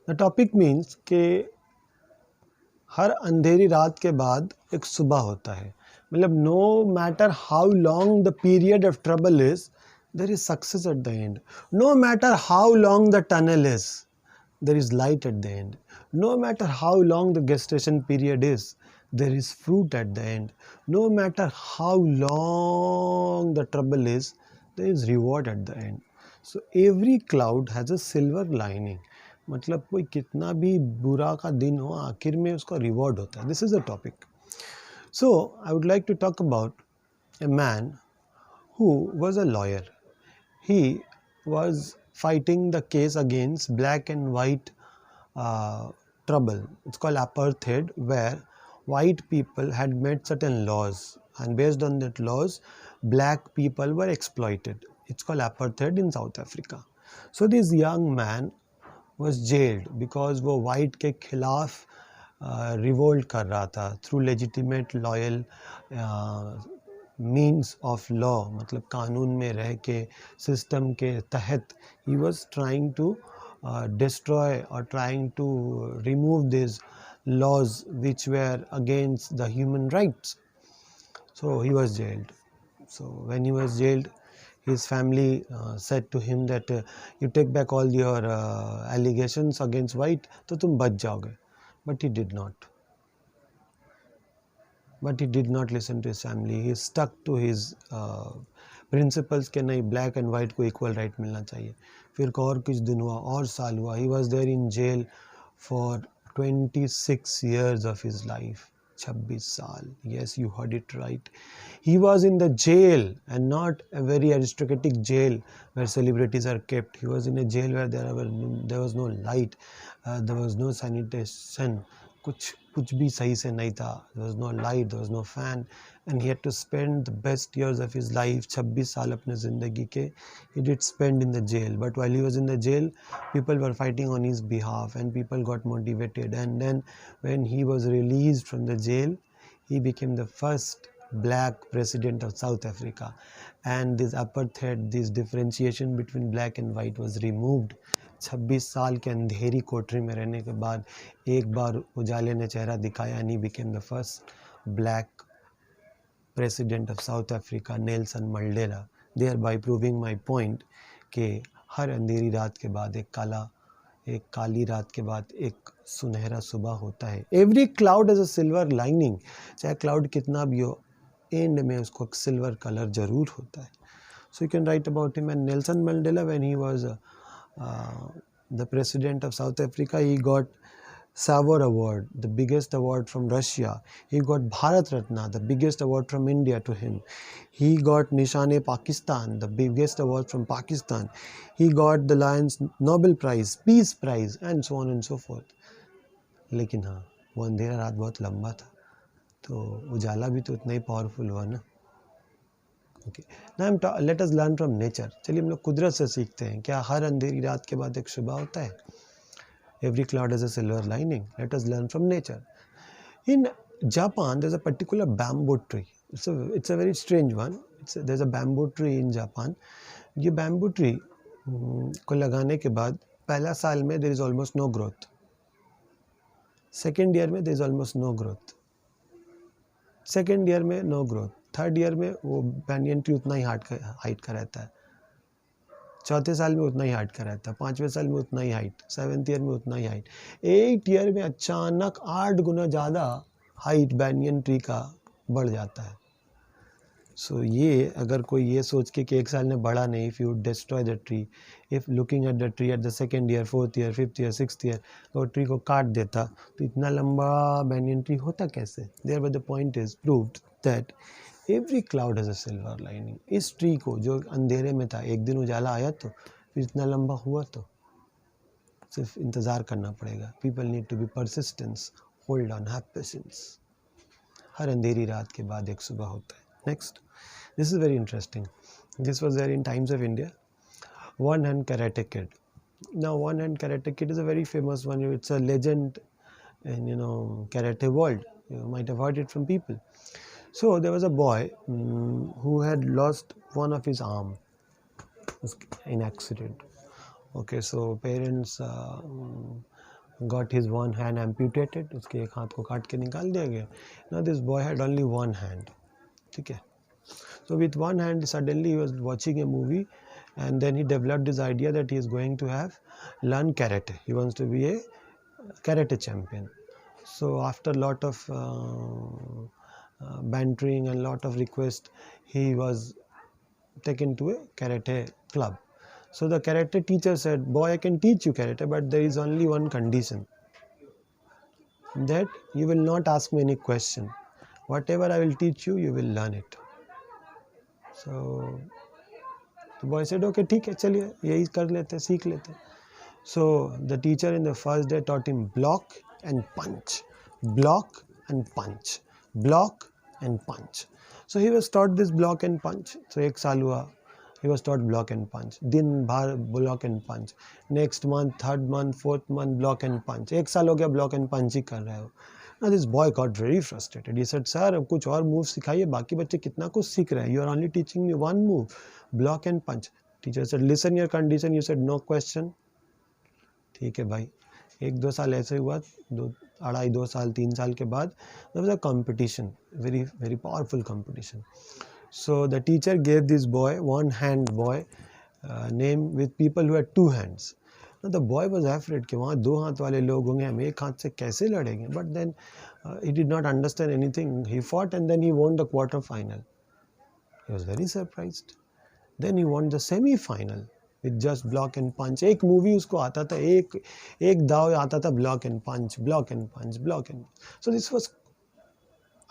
The topic means कि हर अंधेरी रात के बाद एक सुबह होता है. मतलब no matter how long the period of trouble is, there is success at the end. No matter how long the tunnel is, there is light at the end. No matter how long the gestation period is, there is fruit at the end. No matter how long the trouble is, there is reward at the end. So every cloud has a silver lining. मतलब कोई कितना भी बुरा का दिन हो, आखिर में उसका रिवॉर्ड होता है. This is a topic. So I would like to talk about a man who was a lawyer. He was fighting the case against black and white trouble. It's called apartheid, where white people had made certain laws, and based on that laws, black people were exploited. It's called apartheid in South Africa. So this young man was jailed because वो white के खिलाफ revolt कर रहा था through legitimate loyal means of law. मतलब कानून में रह के सिस्टम के तहत ही was trying to destroy or trying to remove these laws which were against the human rights. So he was jailed. So when he was jailed, his family said to him that you take back all your allegations against white, तो तुम बच जाओगे. But he did not. But he did not listen to his family. He stuck to his principles के नहीं, black and white को equal right मिलना चाहिए. फिर और कुछ दिन हुआ और साल हुआ. He was there in jail for 26 years of his life. 26 साल. Yes, you heard it right. He was in the jail, and not a very aristocratic jail where celebrities are kept. He was in a jail where there was no light, there was no sanitation. कुछ भी सही से नहीं था. There was no light, there was no fan, and he had to spend the best years of his life, 26 साल अपने ज़िंदगी के, he did spend in the jail. But while he was in the jail, people were fighting on his behalf, and people got motivated. And then when he was released from the jail, he became the first black president of South Africa, and this apartheid, this differentiation between black and white was removed. 26 साल के अंधेरी कोठरी में रहने के बाद एक बार उजाले ने चेहरा दिखाया, and he became the first black president of South Africa, Nelson Mandela, thereby proving my point कि हर अंधेरी रात के बाद एक काली रात के बाद एक सुनहरा सुबह होता है. Every cloud has a silver lining. चाहे क्लाउड कितना भी हो, एंड में उसको सिल्वर कलर जरूर होता है. So you can write about him. And Nelson Mandela, when he was the president of South Africa, he got Savor Award, the biggest award from Russia. He got Bharat Ratna, the biggest award from India to him. He got Nishane-e-Pakistan, the biggest award from Pakistan. He got the Lions Nobel Prize, Peace Prize, and so on and so forth. लेकिन हाँ, वो अंधेरा रात बहुत लंबा था, तो उजाला भी तो उतना ही पावरफुल हुआ ना. Okay, now let us learn from nature. चलिए हम लोग कुदरत से सीखते हैं. क्या हर अंधेरी रात के बाद एक सुबह होता है? Every cloud has a silver lining. Let us learn from nature. In Japan, there's a particular bamboo tree. It's a very strange one. There's a bamboo tree in Japan. ये bamboo tree को लगाने के बाद पहला साल में there is almost no growth. Second year में there is almost no growth. Second year में no growth. Third year में वो banyan tree उतना ही हाइट का रहता है. चौथे साल में उतना ही हाइट का रहता है. पाँचवें साल में उतना ही हाइट. 7th ईयर में उतना ही हाइट. 8th ईयर में अचानक 8 गुना ज़्यादा हाइट बैनियन ट्री का बढ़ जाता है. सो ये अगर कोई ये सोच के कि एक साल में बढ़ा नहीं, if you destroy the tree, if looking at the tree at the 2nd year, 4th year, 5th year, 6th year, तो ट्री को काट देता तो इतना लंबा बैनियन ट्री होता कैसे? Thereby the point is proved that every cloud has a silver lining. इस ट्री को जो अंधेरे में था, एक दिन उजाला आया तो फिर इतना लंबा हुआ, तो सिर्फ इंतज़ार करना पड़ेगा. People need to be persistence, hold on, have patience. हर अंधेरी रात के बाद एक सुबह होता है. Next, this is very interesting. This was there in Times of India. One Hand Karate Kid. Now, One Hand Karate Kid is a very famous one. It's a legend in karate world. You might have heard it from people. So there was a boy who had lost one of his arm in accident. Okay, so parents got his one hand amputated, उसके एक हाथ को काट के निकाल दिया गया. Now this boy had only one hand. ठीक है. So with one hand suddenly he was watching a movie and then he developed this idea that he is going to learn karate. He wants to be a karate champion. So after lot of bantering and lot of requests, he was taken to a karate club. So the karate teacher said, boy, I can teach you karate, but there is only one condition, that you will not ask me any question. Whatever I will teach you, you will learn it. So the boy said, okay, ठीक है, चलिए यही कर लेते, सीख लेते. So the teacher in the first day taught him block and punch, block and punch, block and punch. So he was taught this block and punch. So एक साल हुआ, he was taught block and punch. दिन भर block and punch. Next month, third month, fourth month, block and punch. एक साल हो गया block and punch ही कर रहे हो. Now this boy got very frustrated. He said, sir, अब कुछ और move सिखाइए, बाकी बच्चे कितना कुछ सीख रहे हैं. You are only teaching me one move, block and punch. Teacher said, listen your condition. You said no question. ठीक है भाई. एक दो साल ऐसे हुआ, अढ़ाई दो साल तीन साल के बाद there was a competition, very very powerful competition. So the teacher gave this boy, one hand boy, name with people who had two hands. Now the boy was afraid कि वहाँ दो हाथ वाले लोग होंगे, हम एक हाथ से कैसे लड़ेंगे. But then he did not understand anything. He fought and then he won the quarter final. He was very surprised. Then he won the semi final with just block and punch. एक movie उसको आता था, एक दाव आता था, block and punch, block and punch, block and punch. So this was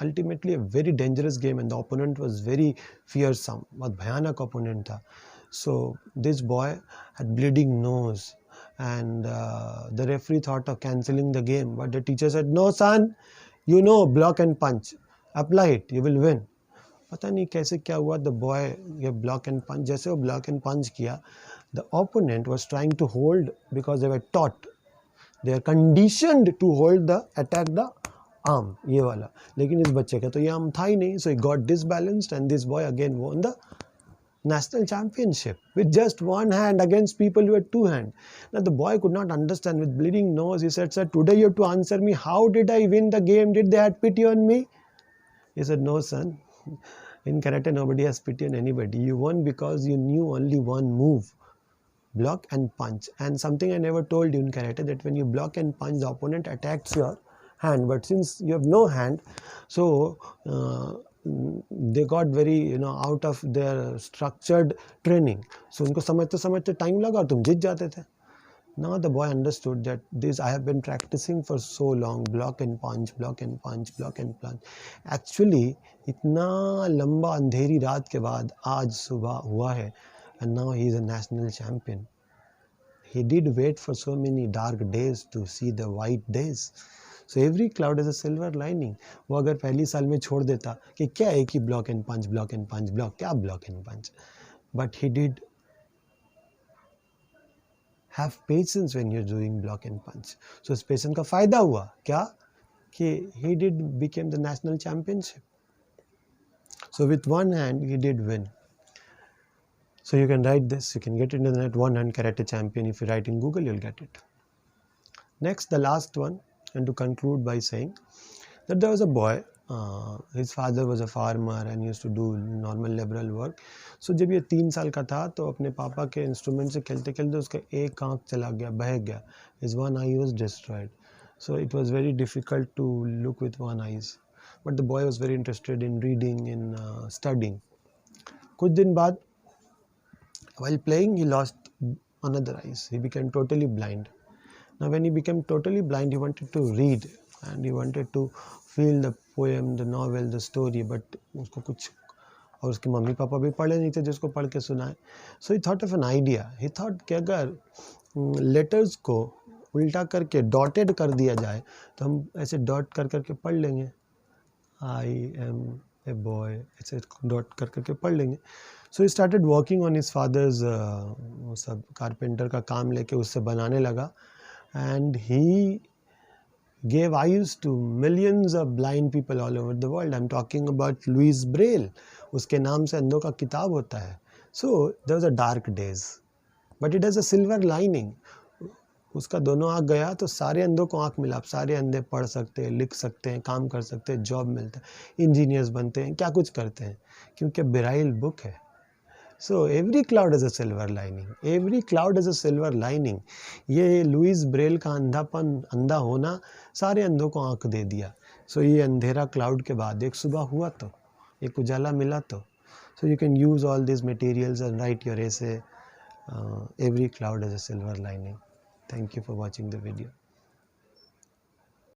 ultimately a very dangerous game and the opponent was very fearsome. बहुत भयानक opponent था. So this boy had bleeding nose and the referee thought of cancelling the game, but the teacher said, no son, you know block and punch, apply it, you will win. पता नहीं कैसे क्या हुआ, the boy ये block and punch, जैसे वो block and punch किया, the opponent was trying to hold because they were taught, they are conditioned to hold the attack the arm, ये वाला. लेकिन इस बच्चे का तो ये arm था ही नहीं, so he got disbalanced and this boy again won the national championship with just one hand against people who had two hands. Now the boy could not understand, with bleeding nose he said, sir, today you have to answer me, how did I win the game? Did they have pity on me? He said, no son, in karate nobody has pity on anybody. You won because you knew only one move, block and punch. And something I never told you in karate, that when you block and punch, the opponent attacks your hand, but since you have no hand, so they got very out of their structured training, so उनको समझते समझते time लगा और तुम जीत जाते थे. Now the boy understood that this I have been practicing for so long, block and punch, block and punch, block and punch. Actually इतना लंबा अंधेरी रात के बाद आज सुबह हुआ है and now he is a national champion. He did wait for so many dark days to see the white days. So every cloud has a silver lining. वो अगर पहली साल में छोड़ देता कि क्या एक ही block and punch, block and punch, block, क्या block and punch. But he did have patience when you're doing block and punch. So इस patience का फायदा हुआ क्या कि he did became the national championship. So with one hand he did win. So you can write this, you can get into the net, one hand karate champion. If you write in Google, you'll get it. Next, the last one, and to conclude by saying that there was a boy, his father was a farmer and used to do normal liberal work. So जब ये 3 साल का था तो अपने पापा के instrument से खेलते खेलते उसका एक आँख चला गया, बह गया. His one eye was destroyed. So it was very difficult to look with one eyes. But the boy was very interested in reading, in studying. कुछ दिन बाद, while playing, he lost another eyes. He became totally blind. Now when he became totally blind, he wanted to read and he wanted to feel the poem, the novel, the story, but उसको कुछ, और उसके mummy papa भी पढ़े नहीं थे जिसको पढ़ के सुनाए. So he thought of an idea. He thought कि अगर letters को उल्टा करके dotted कर दिया जाए तो हम ऐसे dot कर करके पढ़ लेंगे. I am a boy, ऐसे dot कर करके पढ़ लेंगे. So he started working on his father's वो सब कारपेंटर का काम लेके उससे बनाने लगा. And he gave eyes to millions of blind people all over the world. I'm talking about Louis Braille. उसके नाम से अंधों का किताब होता है. So there was a dark days, but it has a silver lining. उसका दोनों आँख गया तो सारे अंधों को आँख मिला। अब सारे अंधे पढ़ सकते हैं, लिख सकते हैं, काम कर सकते हैं, जॉब मिलता है, इंजीनियर्स बनते हैं, क्या कुछ करते हैं, क्योंकि ब्राइल बुक है। So every cloud is a silver lining, every cloud is a silver lining. ये लुइस ब्रेल का अंधा होना सारे अंधों को आँख दे दिया। सो ये अंधेरा क्लाउड के बाद एक सुबह हुआ तो, एक उजाला मिला तो। So you can use all this materials and right your essay, every cloud has a silver lining. Thank you for watching the video.